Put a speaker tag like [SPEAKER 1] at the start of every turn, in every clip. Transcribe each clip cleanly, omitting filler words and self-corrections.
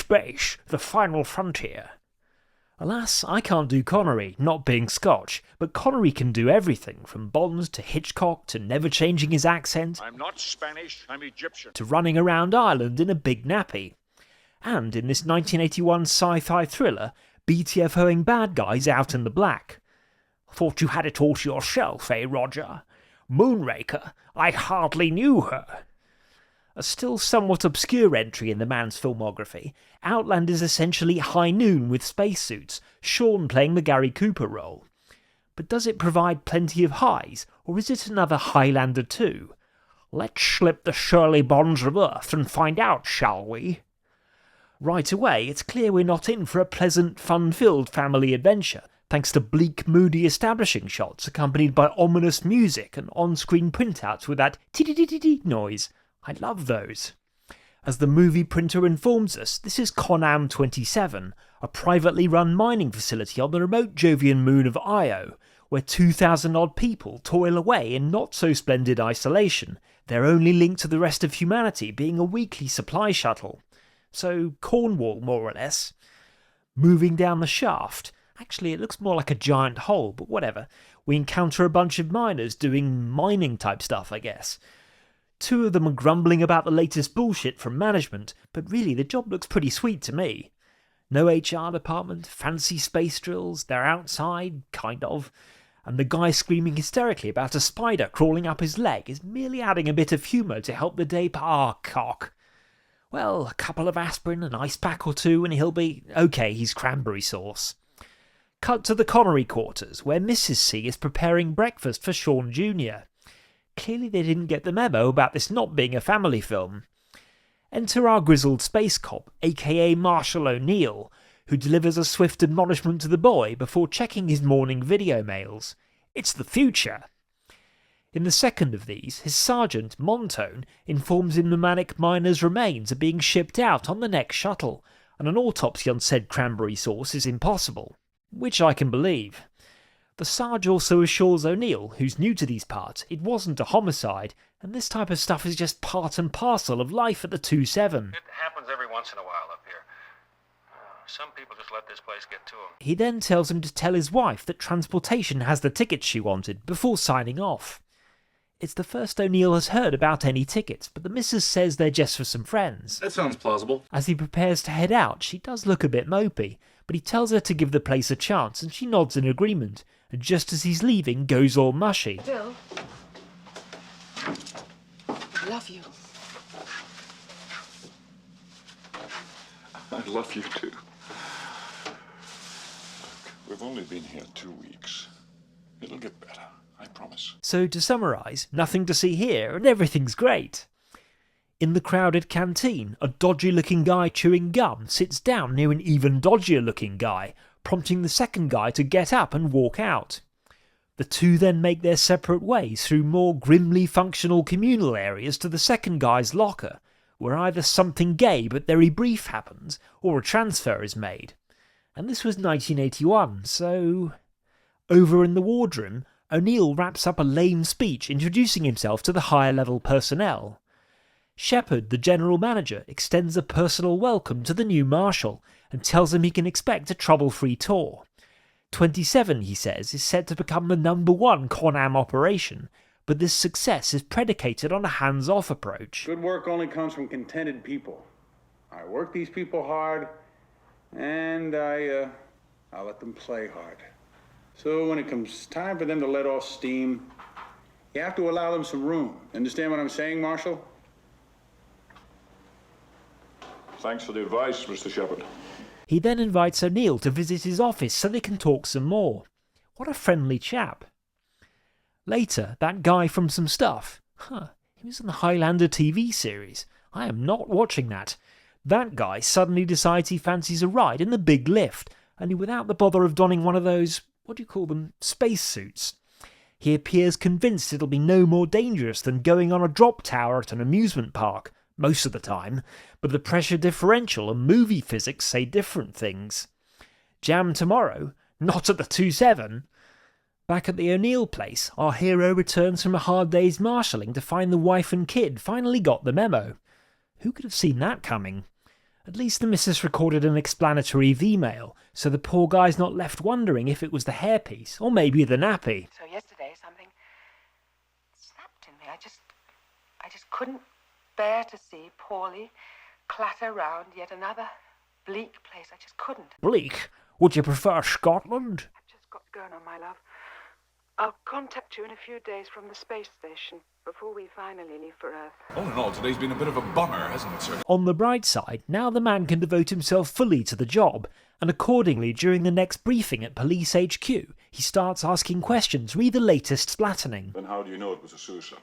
[SPEAKER 1] space, the final frontier. Alas, I can't do Connery, not being Scotch, but Connery can do everything, from Bond to Hitchcock to never changing his accent.
[SPEAKER 2] I'm not Spanish, I'm Egyptian.
[SPEAKER 1] To running around Ireland in a big nappy. And in this 1981 sci-fi thriller, BTFOing bad guys out in the black. Thought you had it all to yourself, eh, Roger? Moonraker, I hardly knew her. A still somewhat obscure entry in the man's filmography, Outland is essentially High Noon with spacesuits, Sean playing the Gary Cooper role. But does it provide plenty of highs, or is it another Highlander 2? Let's slip the Shirley bonds of Earth and find out, shall we? Right away, it's clear we're not in for a pleasant, fun-filled family adventure, thanks to bleak, moody establishing shots accompanied by ominous music and on-screen printouts with that tee-tee-tee-tee noise. I love those. As the movie printer informs us, this is Conam 27, a privately run mining facility on the remote Jovian moon of Io, where 2,000 odd people toil away in not-so-splendid isolation, their only link to the rest of humanity being a weekly supply shuttle. So Cornwall, more or less. Moving down the shaft, actually it looks more like a giant hole, but whatever, we encounter a bunch of miners doing mining-type stuff, I guess. 2 of them are grumbling about the latest bullshit from management, but really the job looks pretty sweet to me. No HR department, fancy space drills, they're outside, kind of, and the guy screaming hysterically about a spider crawling up his leg is merely adding a bit of humour to help the day cock. Well, a couple of aspirin, an ice pack or 2, and he'll be... okay, he's cranberry sauce. Cut to the Connery quarters, where Mrs. C is preparing breakfast for Sean Jr. Clearly they didn't get the memo about this not being a family film. Enter our grizzled space cop, aka Marshall O'Neill, who delivers a swift admonishment to the boy before checking his morning video mails. It's the future. In the second of these, his sergeant, Montone, informs him the manic miner's remains are being shipped out on the next shuttle, and an autopsy on said cranberry sauce is impossible. Which I can believe. The Sarge also assures O'Neill, who's new to these parts, it wasn't a homicide, and this type of stuff is just part and parcel of life at the 2-7.
[SPEAKER 3] It happens every once in a while up here. Some people just let this place get to them.
[SPEAKER 1] He then tells him to tell his wife that transportation has the tickets she wanted, before signing off. It's the first O'Neill has heard about any tickets, but the missus says they're just for some friends.
[SPEAKER 4] That sounds plausible.
[SPEAKER 1] As he prepares to head out, she does look a bit mopey, but he tells her to give the place a chance, and she nods in agreement, and just as he's leaving, goes all mushy.
[SPEAKER 5] Bill, I love you.
[SPEAKER 2] I love you too. Look, we've only been here 2 weeks. It'll get better, I promise.
[SPEAKER 1] So to summarise, nothing to see here, and everything's great. In the crowded canteen, a dodgy-looking guy chewing gum sits down near an even dodgier-looking guy, prompting the second guy to get up and walk out. The 2 then make their separate ways through more grimly functional communal areas to the second guy's locker, where either something gay but very brief happens, or a transfer is made. And this was 1981, so... Over in the wardroom, O'Neill wraps up a lame speech introducing himself to the higher-level personnel. Sheppard, the general manager, extends a personal welcome to the new marshal and tells him he can expect a trouble-free tour. 27, he says, is set to become the #1 Conam operation, but this success is predicated on a hands-off approach.
[SPEAKER 6] Good work only comes from contented people. I work these people hard, and I let them play hard. So when it comes time for them to let off steam, you have to allow them some room. Understand what I'm saying, Marshal?
[SPEAKER 2] Thanks for the advice, Mr. Sheppard.
[SPEAKER 1] He then invites O'Neill to visit his office so they can talk some more. What a friendly chap. Later, that guy from some stuff. He was in the Highlander TV series. I am not watching that. That guy suddenly decides he fancies a ride in the big lift, only without the bother of donning one of those, what do you call them, space suits. He appears convinced it'll be no more dangerous than going on a drop tower at an amusement park, most of the time, but the pressure differential and movie physics say different things. Jam tomorrow? Not at the 2-7. Back at the O'Neill place, our hero returns from a hard day's marshalling to find the wife and kid finally got the memo. Who could have seen that coming? At least the missus recorded an explanatory V-mail, so the poor guy's not left wondering if it was the hairpiece, or maybe the nappy.
[SPEAKER 4] So yesterday something snapped in me. I just couldn't bear to see Paulie clatter round yet another bleak place. I just couldn't.
[SPEAKER 1] Bleak? Would you prefer Scotland?
[SPEAKER 4] I've just got going on, my love. I'll contact you in a few days from the space station before we finally leave for Earth.
[SPEAKER 2] All in all, today's been a bit of a bummer, hasn't it, sir?
[SPEAKER 1] On the bright side, now the man can devote himself fully to the job, and accordingly during the next briefing at Police HQ, he starts asking questions re the latest splatterning.
[SPEAKER 2] Then how do you know it was a suicide?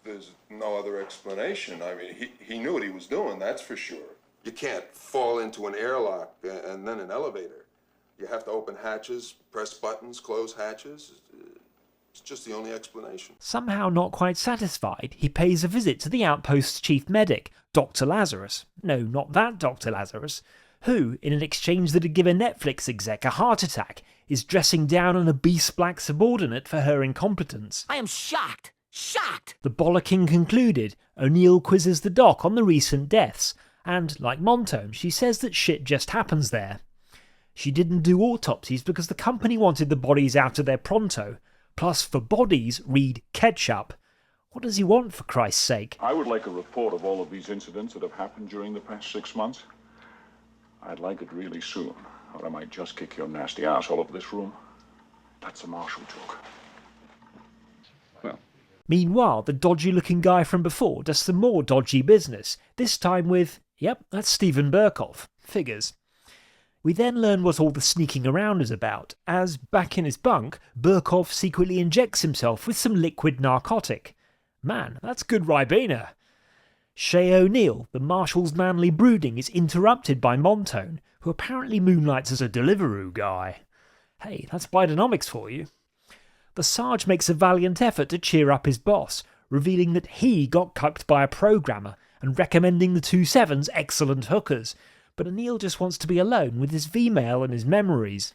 [SPEAKER 5] There's no other explanation. I mean, he knew what he was doing, that's for sure. You can't fall into an airlock and then an elevator. You have to open hatches, press buttons, close hatches. It's just the only explanation.
[SPEAKER 1] Somehow not quite satisfied, he pays a visit to the outpost's chief medic, Dr. Lazarus. No, not that Dr. Lazarus, who, in an exchange that'd give a Netflix exec a heart attack, is dressing down an obese black subordinate for her incompetence.
[SPEAKER 7] I am shocked. Shocked!
[SPEAKER 1] The bollocking concluded, O'Neill quizzes the doc on the recent deaths, and, like Montone, she says that shit just happens there. She didn't do autopsies because the company wanted the bodies out of there pronto. Plus, for bodies, read ketchup. What does he want, for Christ's sake?
[SPEAKER 2] I would like a report of all of these incidents that have happened during the past 6 months. I'd like it really soon, or I might just kick your nasty ass all over this room. That's a Marshall joke. Well.
[SPEAKER 1] Meanwhile, the dodgy-looking guy from before does some more dodgy business, this time with, yep, that's Stephen Burkoff. Figures. We then learn what all the sneaking around is about, as, back in his bunk, Burkoff secretly injects himself with some liquid narcotic. Man, that's good Ribena. Shay O'Neill, the Marshal's manly brooding, is interrupted by Montone, who apparently moonlights as a Deliveroo guy. Hey, that's Bidenomics for you. The Sarge makes a valiant effort to cheer up his boss, revealing that he got cucked by a programmer and recommending the 2-7s excellent hookers, but O'Neill just wants to be alone with his V-mail and his memories.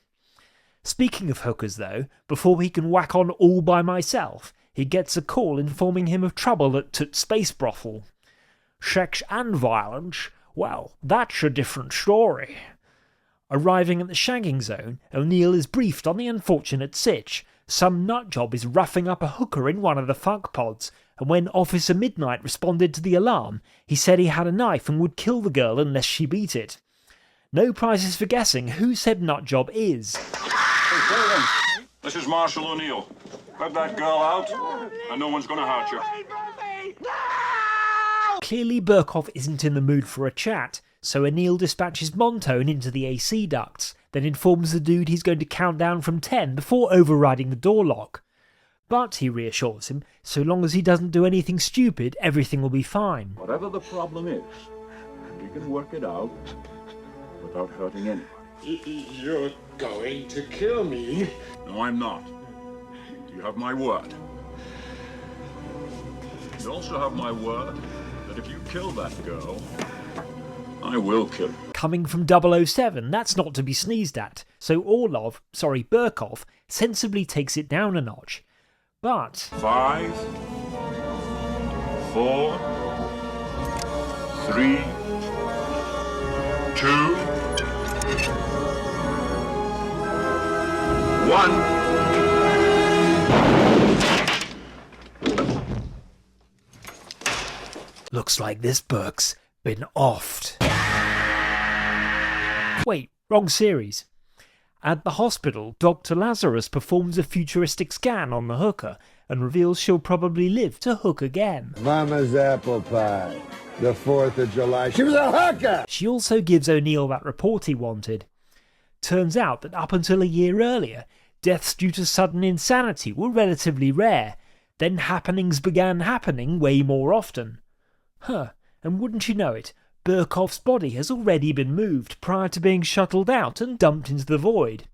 [SPEAKER 1] Speaking of hookers though, before he can whack on all by myself, he gets a call informing him of trouble at Space Brothel. Sex and violence? Well, that's a different story. Arriving at the shagging zone, O'Neill is briefed on the unfortunate sitch. Some nutjob is roughing up a hooker in one of the fuck pods, and when Officer Midnight responded to the alarm, he said he had a knife and would kill the girl unless she beat it. No prizes for guessing who said nutjob is.
[SPEAKER 2] Hey, this is Marshall O'Neill. Let that girl out, and no one's gonna hurt you.
[SPEAKER 1] Clearly Burkoff isn't in the mood for a chat, so O'Neill dispatches Montone into the AC ducts, then informs the dude he's going to count down from 10 before overriding the door lock. But, he reassures him, so long as he doesn't do anything stupid, everything will be fine.
[SPEAKER 2] Whatever the problem is, we can work it out without hurting anyone.
[SPEAKER 8] You're going to kill me.
[SPEAKER 2] No, I'm not. You have my word. You also have my word that if you kill that girl, I will kill you.
[SPEAKER 1] Coming from 007, that's not to be sneezed at, so Burkoff sensibly takes it down a notch. But
[SPEAKER 2] 5, 4, 3, 2, 1.
[SPEAKER 1] looks like this book's been offed. Wait, wrong series. At the hospital, Dr. Lazarus performs a futuristic scan on the hooker and reveals she'll probably live to hook again.
[SPEAKER 9] Mama's apple pie. The 4th of July. She was a hooker!
[SPEAKER 1] She also gives O'Neill that report he wanted. Turns out that up until a year earlier, deaths due to sudden insanity were relatively rare. Then happenings began happening way more often. And wouldn't you know it, Burkoff's body has already been moved prior to being shuttled out and dumped into the void.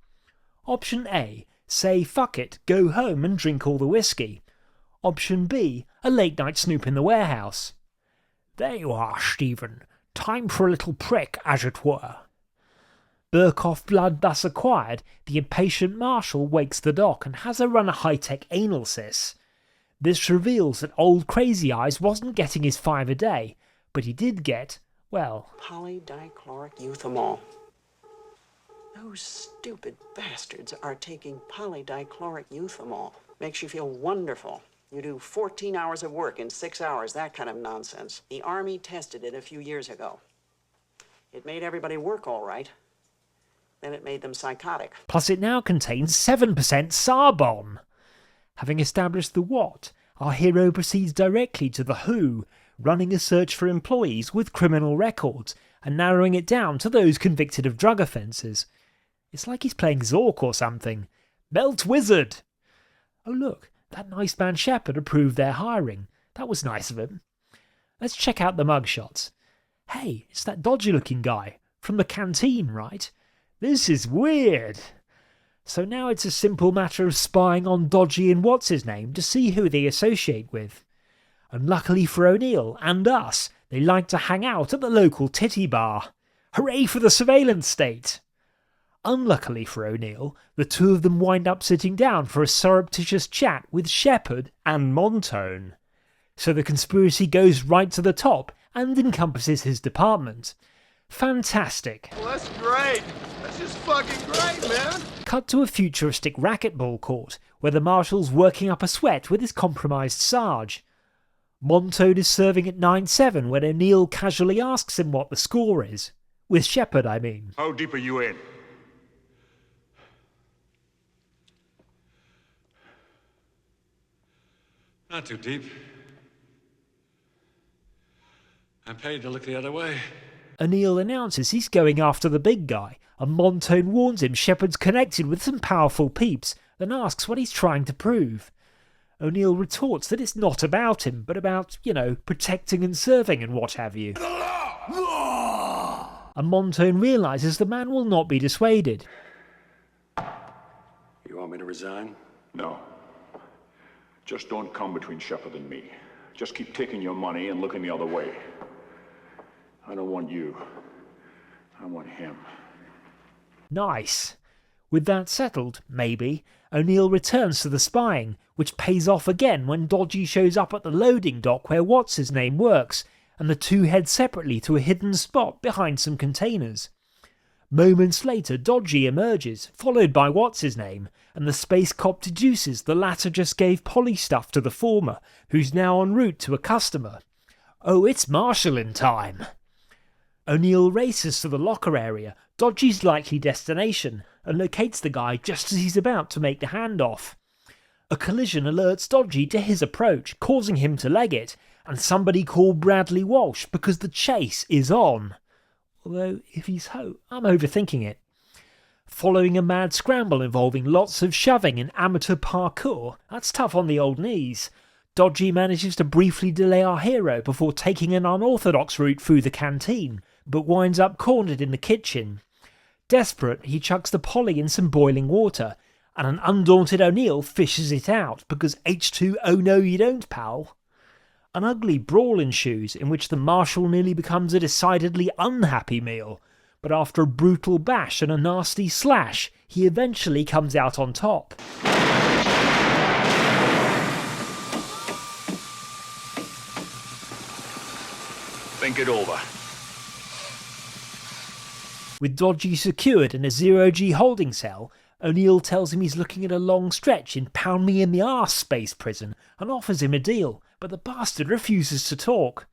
[SPEAKER 1] Option A, say fuck it, go home and drink all the whiskey. Option B, a late night snoop in the warehouse. There you are, Stephen. Time for a little prick, as it were. Burkoff blood thus acquired, the impatient Marshal wakes the doc and has her run a high-tech anal cis. This reveals that old Crazy Eyes wasn't getting his 5 a day, but he did get Well,
[SPEAKER 10] Polydichloric euthymol. Those stupid bastards are taking polydichloric euthymol. Makes you feel wonderful. You do 14 hours of work in 6 hours, that kind of nonsense. The Army tested it a few years ago. It made everybody work all right. Then it made them psychotic.
[SPEAKER 1] plus it now contains 7% Sarbon. Having established the what, our hero proceeds directly to the who, running a search for employees with criminal records and narrowing it down to those convicted of drug offences. It's like he's playing Zork or something. Melt Wizard! Oh look, that nice man Sheppard approved their hiring. That was nice of him. Let's check out the mugshots. Hey, it's that dodgy looking guy from the canteen, right? This is weird. So now it's a simple matter of spying on Dodgy and what's-his-name to see who they associate with. And luckily for O'Neill and us, they like to hang out at the local titty bar. Hooray for the surveillance state! Unluckily for O'Neill, the two of them wind up sitting down for a surreptitious chat with Sheppard and Montone. So the conspiracy goes right to the top and encompasses his department. Fantastic.
[SPEAKER 11] Well, that's great. That's just fucking great, man.
[SPEAKER 1] Cut to a futuristic racquetball court, where the marshal's working up a sweat with his compromised Sarge. Montone is serving at 9-7 when O'Neill casually asks him what the score is. With Sheppard, I mean.
[SPEAKER 2] How deep are you in?
[SPEAKER 12] Not too deep. I'm paid to look the other way.
[SPEAKER 1] O'Neill announces he's going after the big guy, and Montone warns him Sheppard's connected with some powerful peeps, and asks what he's trying to prove. O'Neill retorts that it's not about him, but about, protecting and serving and what have you. And Montone realises the man will not be dissuaded.
[SPEAKER 12] You want me to resign?
[SPEAKER 2] No. Just don't come between Sheppard and me. Just keep taking your money and looking the other way. I don't want you. I want him.
[SPEAKER 1] Nice. With that settled, maybe, O'Neill returns to the spying, which pays off again when Dodgy shows up at the loading dock where what's-his-name works, and the two head separately to a hidden spot behind some containers. Moments later, Dodgy emerges, followed by what's-his-name, and the space cop deduces the latter just gave poly stuff to the former, who's now en route to a customer. Oh, it's marshalling time! O'Neill races to the locker area, Dodgy's likely destination, and locates the guy just as he's about to make the handoff. A collision alerts Dodgy to his approach, causing him to leg it, and somebody call Bradley Walsh because the chase is on. Although, if he's I'm overthinking it. Following a mad scramble involving lots of shoving and amateur parkour, that's tough on the old knees, Dodgy manages to briefly delay our hero before taking an unorthodox route through the canteen, but winds up cornered in the kitchen. Desperate, he chucks the poly in some boiling water, and an undaunted O'Neill fishes it out because H2 oh no you don't, pal. An ugly brawl ensues in which the marshal nearly becomes a decidedly unhappy meal, but after a brutal bash and a nasty slash, he eventually comes out on top.
[SPEAKER 2] Think it over.
[SPEAKER 1] With Dodgy secured in a zero-G holding cell, O'Neill tells him he's looking at a long stretch in Pound Me in the Arse space prison and offers him a deal, but the bastard refuses to talk.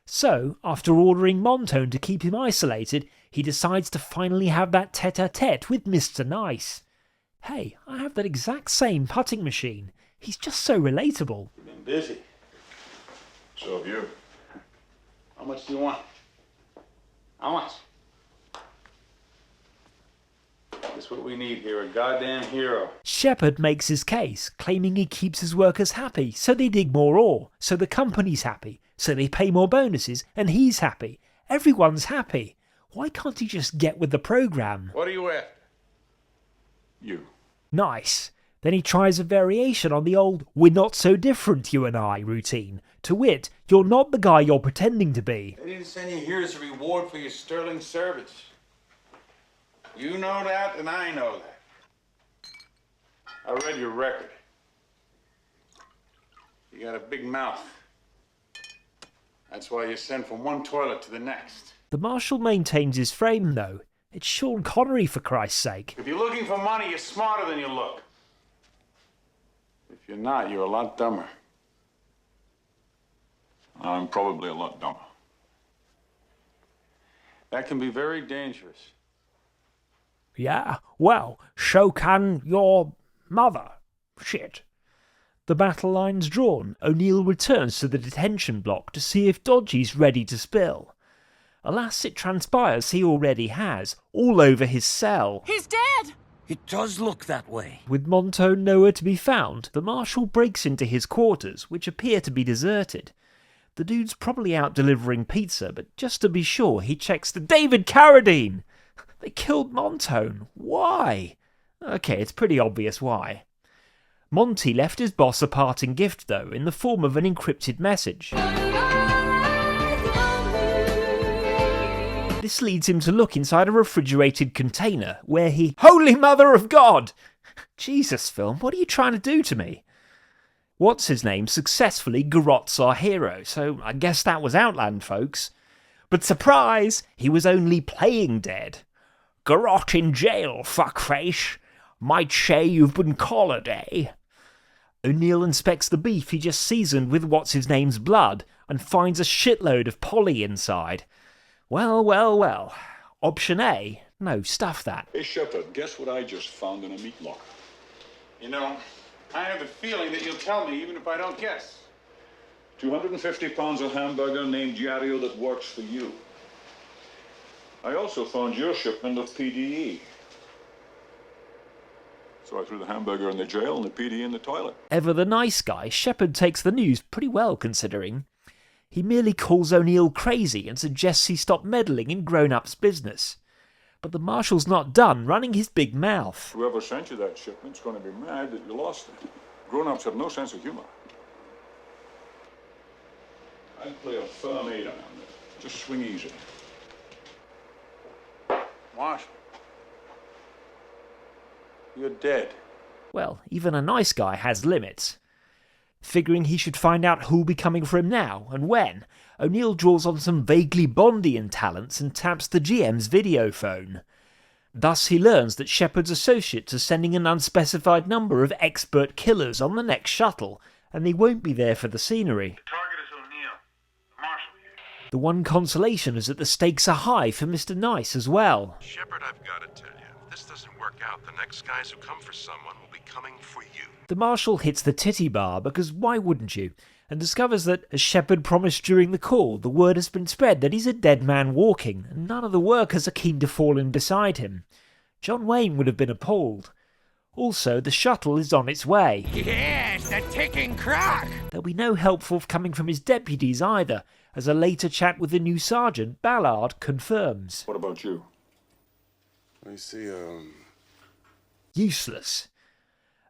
[SPEAKER 1] So, after ordering Montone to keep him isolated, he decides to finally have that tete-a-tete with Mr. Nice. Hey, I have that exact same putting machine. He's just so relatable.
[SPEAKER 6] You've been busy.
[SPEAKER 2] So have you.
[SPEAKER 6] How much do you want? How much? That's what we need here, a goddamn hero.
[SPEAKER 1] Sheppard makes his case, claiming he keeps his workers happy, so they dig more ore, so the company's happy, so they pay more bonuses, and he's happy. Everyone's happy. Why can't he just get with the program?
[SPEAKER 6] What are you after?
[SPEAKER 2] You.
[SPEAKER 1] Nice. Then he tries a variation on the old "we're not so different, you and I" routine. To wit, you're not the guy you're pretending to be.
[SPEAKER 6] They didn't send you here as a reward for your sterling service. You know that, and I know that. I read your record. You got a big mouth. That's why you send from one toilet to the next.
[SPEAKER 1] The Marshal maintains his frame, though. It's Sean Connery, for Christ's sake.
[SPEAKER 6] If you're looking for money, you're smarter than you look. If you're not, you're a lot dumber.
[SPEAKER 2] I'm probably a lot dumber.
[SPEAKER 6] That can be very dangerous.
[SPEAKER 1] Yeah, well, so can your mother. Shit. The battle line's drawn. O'Neill returns to the detention block to see if Dodgy's ready to spill. Alas, it transpires he already has, all over his cell.
[SPEAKER 7] He's dead!
[SPEAKER 13] It does look that way.
[SPEAKER 1] With Montone nowhere to be found, the Marshal breaks into his quarters, which appear to be deserted. The dude's probably out delivering pizza, but just to be sure, he checks the David Carradine! They killed Montone. Why? Okay, it's pretty obvious why. Monty left his boss a parting gift, though, in the form of an encrypted message. This leads him to look inside a refrigerated container, where he... Holy Mother of God! Jesus, film, what are you trying to do to me? What's-his-name successfully garrots our hero, so I guess that was Outland, folks. But surprise! He was only playing dead. Garrot in jail, fuckface. Might say you've been collared, eh? O'Neill inspects the beef he just seasoned with what's-his-name's blood and finds a shitload of poly inside. Well, well, well. Option A? No, stuff that.
[SPEAKER 2] Hey, Sheppard, guess what I just found in a meat locker?
[SPEAKER 6] You know, I have the feeling that you'll tell me even if I don't guess.
[SPEAKER 2] 250 pounds of hamburger named Yario that works for you. I also found your shipment of PDE. So I threw the hamburger in the jail and the PD in the toilet.
[SPEAKER 1] Ever the nice guy, Sheppard takes the news pretty well, considering. He merely calls O'Neill crazy and suggests he stop meddling in grown-ups' business. But the Marshal's not done running his big mouth.
[SPEAKER 2] Whoever sent you that shipment's going to be mad that you lost it. Grown-ups have no sense of humor. I'd play a firm 8 on it. Just swing easy.
[SPEAKER 6] Marshal, you're dead.
[SPEAKER 1] Well, even a nice guy has limits. Figuring he should find out who'll be coming for him now and when, O'Neill draws on some vaguely Bondian talents and taps the GM's video phone. Thus he learns that Sheppard's associates are sending an unspecified number of expert killers on the next shuttle, and they won't be there for the scenery.
[SPEAKER 6] The target is O'Neill. Marshal here.
[SPEAKER 1] The one consolation is that the stakes are high for Mr. Nice as well.
[SPEAKER 14] Sheppard, I've got to tell you, if this doesn't work out, the next guys who come for someone will be coming for you.
[SPEAKER 1] The Marshal hits the titty bar, because why wouldn't you, and discovers that, as Sheppard promised during the call, the word has been spread that he's a dead man walking, and none of the workers are keen to fall in beside him. John Wayne would have been appalled. Also, the shuttle is on its way.
[SPEAKER 7] Yes, the ticking clock!
[SPEAKER 1] There'll be no help coming from his deputies either, as a later chat with the new sergeant, Ballard, confirms.
[SPEAKER 2] What about you?
[SPEAKER 5] I see,
[SPEAKER 1] Useless.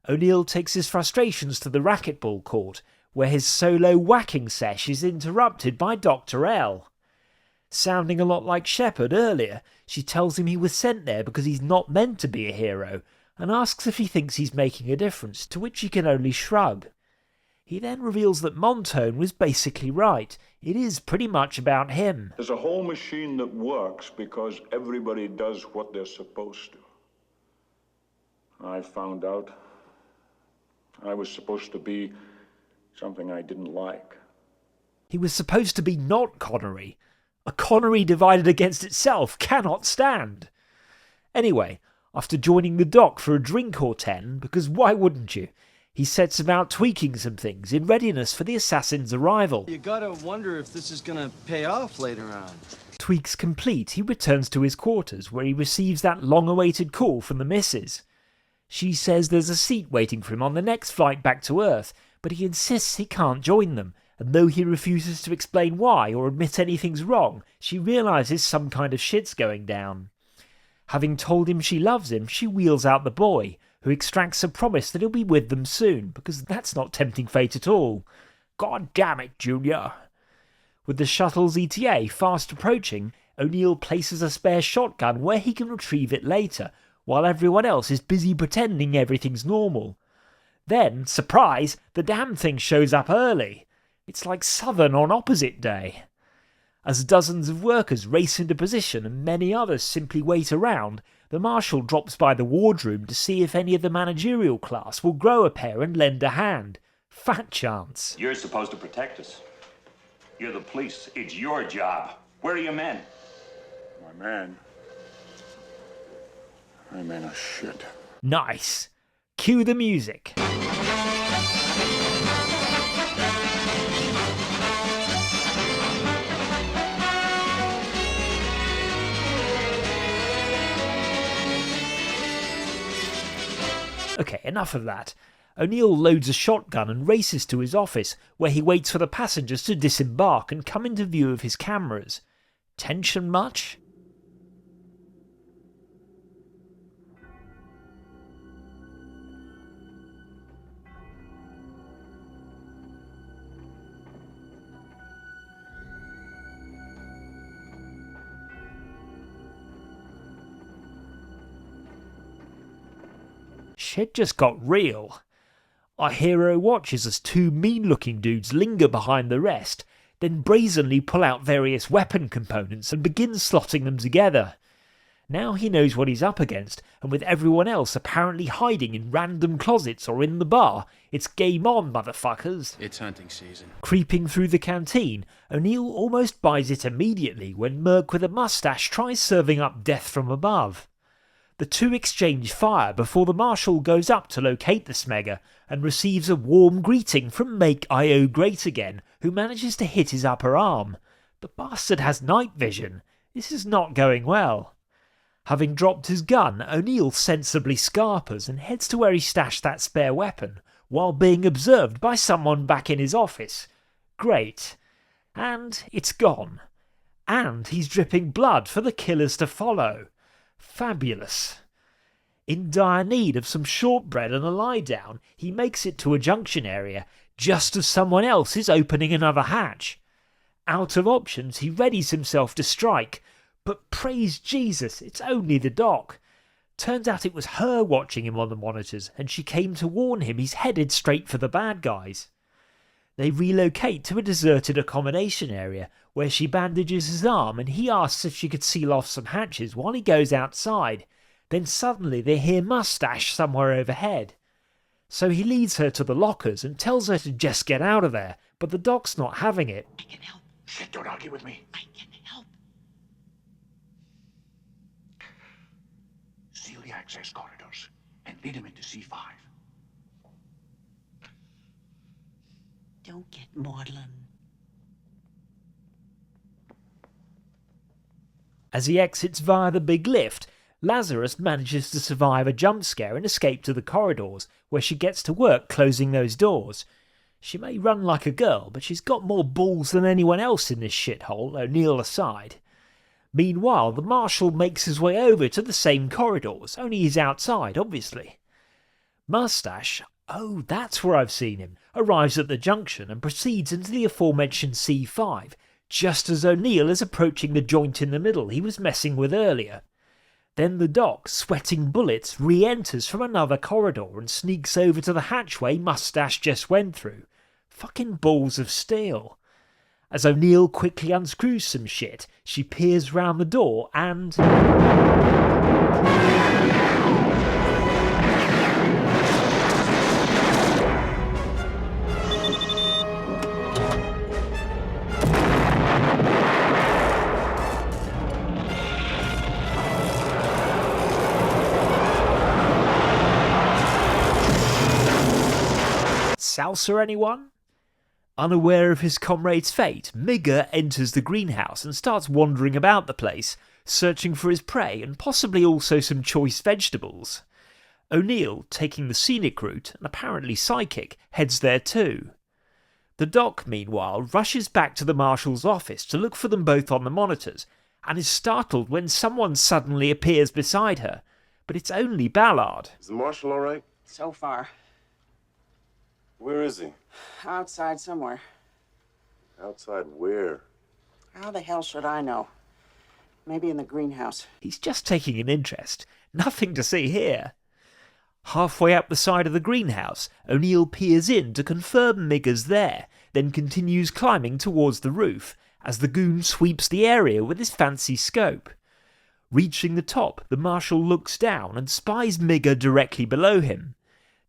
[SPEAKER 1] O'Neill takes his frustrations to the racquetball court, where his solo whacking sesh is interrupted by Dr. L. Sounding a lot like Sheppard earlier, she tells him he was sent there because he's not meant to be a hero, and asks if he thinks he's making a difference, to which he can only shrug. He then reveals that Montone was basically right. It is pretty much about him.
[SPEAKER 2] There's a whole machine that works because everybody does what they're supposed to. I found out I was supposed to be something I didn't like.
[SPEAKER 1] He was supposed to be not Connery. A Connery divided against itself cannot stand. Anyway, after joining the dock for a drink or 10, because why wouldn't you, he sets about tweaking some things in readiness for the assassin's arrival.
[SPEAKER 15] You gotta wonder if this is gonna pay off later on.
[SPEAKER 1] Tweaks complete, he returns to his quarters, where he receives that long-awaited call from the missus. She says there's a seat waiting for him on the next flight back to Earth, but he insists he can't join them, and though he refuses to explain why or admit anything's wrong, she realises some kind of shit's going down. Having told him she loves him, she wheels out the boy, who extracts a promise that he'll be with them soon, because that's not tempting fate at all. God damn it, Junior. With the shuttle's ETA fast approaching, O'Neill places a spare shotgun where he can retrieve it later, while everyone else is busy pretending everything's normal. Then, surprise, the damn thing shows up early. It's like Southern on opposite day. As dozens of workers race into position and many others simply wait around, the marshal drops by the wardroom to see if any of the managerial class will grow a pair and lend a hand. Fat chance.
[SPEAKER 16] You're supposed to protect us. You're the police. It's your job. Where are your men?
[SPEAKER 2] My men are shit.
[SPEAKER 1] Nice. Cue the music. Okay, enough of that. O'Neill loads a shotgun and races to his office, where he waits for the passengers to disembark and come into view of his cameras. Tension much? Shit just got real. Our hero watches as two mean-looking dudes linger behind the rest, then brazenly pull out various weapon components and begin slotting them together. Now he knows what he's up against, and with everyone else apparently hiding in random closets or in the bar, it's game on, motherfuckers.
[SPEAKER 15] It's hunting season.
[SPEAKER 1] Creeping through the canteen, O'Neill almost buys it immediately when Merc with a mustache tries serving up death from above. The two exchange fire before the marshal goes up to locate the smegger and receives a warm greeting from Make I.O. Great Again, who manages to hit his upper arm. The bastard has night vision. This is not going well. Having dropped his gun, O'Neill sensibly scarpers and heads to where he stashed that spare weapon, while being observed by someone back in his office. Great. And it's gone. And he's dripping blood for the killers to follow. Fabulous. In dire need of some shortbread and a lie down, he makes it to a junction area, just as someone else is opening another hatch. Out of options, he readies himself to strike, but praise Jesus, it's only the doc. Turns out it was her watching him on the monitors, and she came to warn him he's headed straight for the bad guys. They relocate to a deserted accommodation area, where she bandages his arm and he asks if she could seal off some hatches while he goes outside. Then suddenly they hear Mustache somewhere overhead. So he leads her to the lockers and tells her to just get out of there, but the doc's not having it.
[SPEAKER 11] I can help. Shit, don't argue with me. I can help. Seal the access corridors and lead him into C5.
[SPEAKER 10] Don't get maudlin.
[SPEAKER 1] As he exits via the big lift, Lazarus manages to survive a jump scare and escape to the corridors, where she gets to work closing those doors. She may run like a girl, but she's got more balls than anyone else in this shithole, O'Neill aside. Meanwhile, the marshal makes his way over to the same corridors, only he's outside, obviously. Mustache, oh, that's where I've seen him, arrives at the junction and proceeds into the aforementioned C5, just as O'Neill is approaching the joint in the middle he was messing with earlier. Then the doc, sweating bullets, re-enters from another corridor and sneaks over to the hatchway Mustache just went through. Fucking balls of steel. As O'Neill quickly unscrews some shit, she peers round the door and... Salsa, anyone? Unaware of his comrade's fate, Migger enters the greenhouse and starts wandering about the place, searching for his prey and possibly also some choice vegetables. O'Neill, taking the scenic route and apparently psychic, heads there too. The doc, meanwhile, rushes back to the marshal's office to look for them both on the monitors, and is startled when someone suddenly appears beside her. But it's only Ballard.
[SPEAKER 5] Is the marshal all right?
[SPEAKER 10] So far.
[SPEAKER 5] Where is he?
[SPEAKER 10] Outside somewhere.
[SPEAKER 5] Outside where?
[SPEAKER 10] How the hell should I know? Maybe in the greenhouse.
[SPEAKER 1] He's just taking an interest. Nothing to see here. Halfway up the side of the greenhouse, O'Neill peers in to confirm Migger's there, then continues climbing towards the roof, as the goon sweeps the area with his fancy scope. Reaching the top, the marshal looks down and spies Migger directly below him.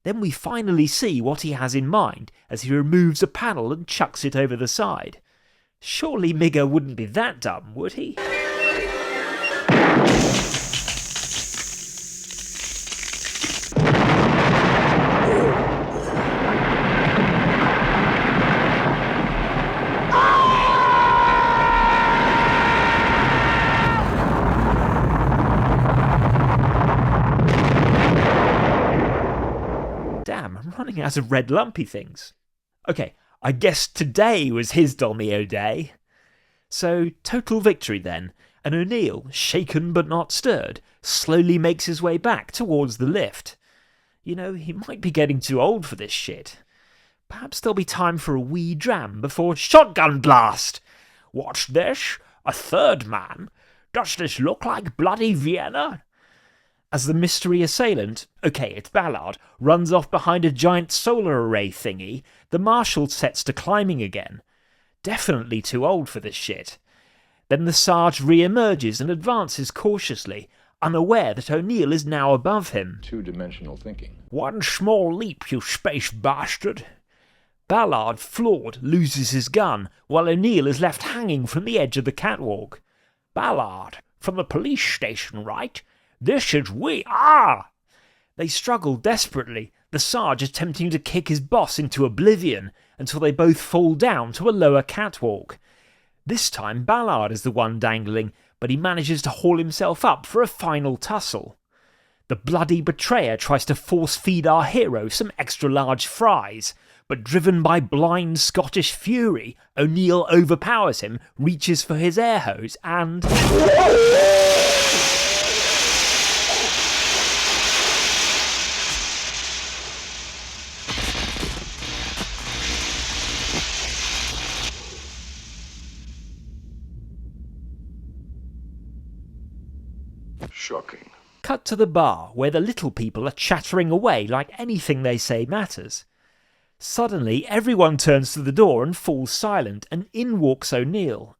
[SPEAKER 1] Then we finally see what he has in mind as he removes a panel and chucks it over the side. Surely Migger wouldn't be that dumb, would he? Damn, I'm running out of red lumpy things. Okay, I guess today was his Dolmio day. So, total victory then, and O'Neill, shaken but not stirred, slowly makes his way back towards the lift. You know, he might be getting too old for this shit. Perhaps there'll be time for a wee dram before shotgun blast. Watch this, a third man. Does this look like bloody Vienna? As the mystery assailant, okay, it's Ballard, runs off behind a giant solar array thingy, the marshal sets to climbing again. Definitely too old for this shit. Then the Sarge re-emerges and advances cautiously, unaware that O'Neill is now above him.
[SPEAKER 17] Two-dimensional thinking.
[SPEAKER 1] One small leap, you space bastard. Ballard, floored, loses his gun, while O'Neill is left hanging from the edge of the catwalk. Ballard, from the police station, right? This is we are! They struggle desperately, the Sarge attempting to kick his boss into oblivion until they both fall down to a lower catwalk. This time Ballard is the one dangling, but he manages to haul himself up for a final tussle. The bloody betrayer tries to force-feed our hero some extra-large fries, but driven by blind Scottish fury, O'Neill overpowers him, reaches for his air hose and...
[SPEAKER 2] Shocking.
[SPEAKER 1] Cut to the bar, where the little people are chattering away like anything they say matters. Suddenly, everyone turns to the door and falls silent, and in walks O'Neill.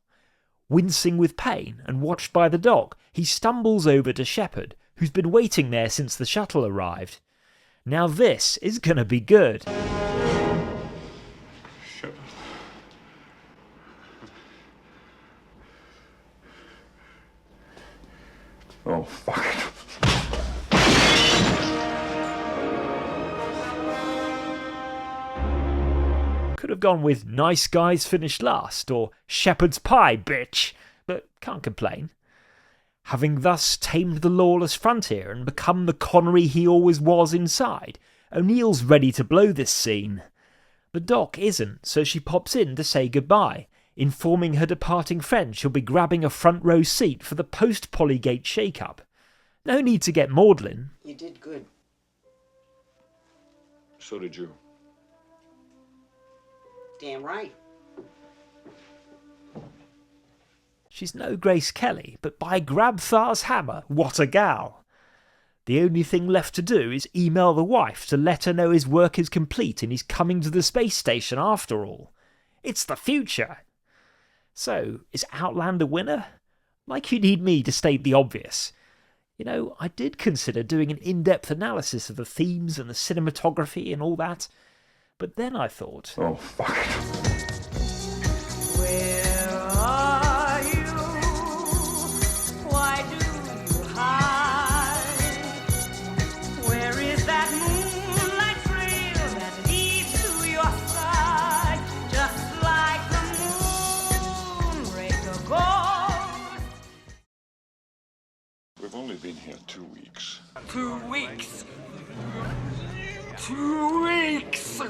[SPEAKER 1] Wincing with pain and watched by the doc, he stumbles over to Sheppard, who's been waiting there since the shuttle arrived. Now this is gonna be good.
[SPEAKER 2] Sheppard. Oh, fuck it.
[SPEAKER 1] Could have gone with nice guys finish last, or shepherd's pie, bitch, but can't complain. Having thus tamed the lawless frontier and become the Connery he always was inside, O'Neill's ready to blow this scene. The doc isn't, so she pops in to say goodbye, informing her departing friend she'll be grabbing a front row seat for the post-Polygate shake-up. No need to get maudlin.
[SPEAKER 10] You did good.
[SPEAKER 2] So did you.
[SPEAKER 10] Damn right.
[SPEAKER 1] She's no Grace Kelly, but by Grabthar's hammer, what a gal. The only thing left to do is email the wife to let her know his work is complete and he's coming to the space station after all. It's the future. So, is Outland a winner? Like you need me to state the obvious. You know, I did consider doing an in-depth analysis of the themes and the cinematography and all that, but then I thought...
[SPEAKER 2] Oh, fuck it.
[SPEAKER 18] Where are you? Why do you hide? Where is that moonlight trail that leads to your side? Just like the moonraker goes.
[SPEAKER 2] We've only been here 2 weeks.
[SPEAKER 18] 2 weeks. 2 weeks.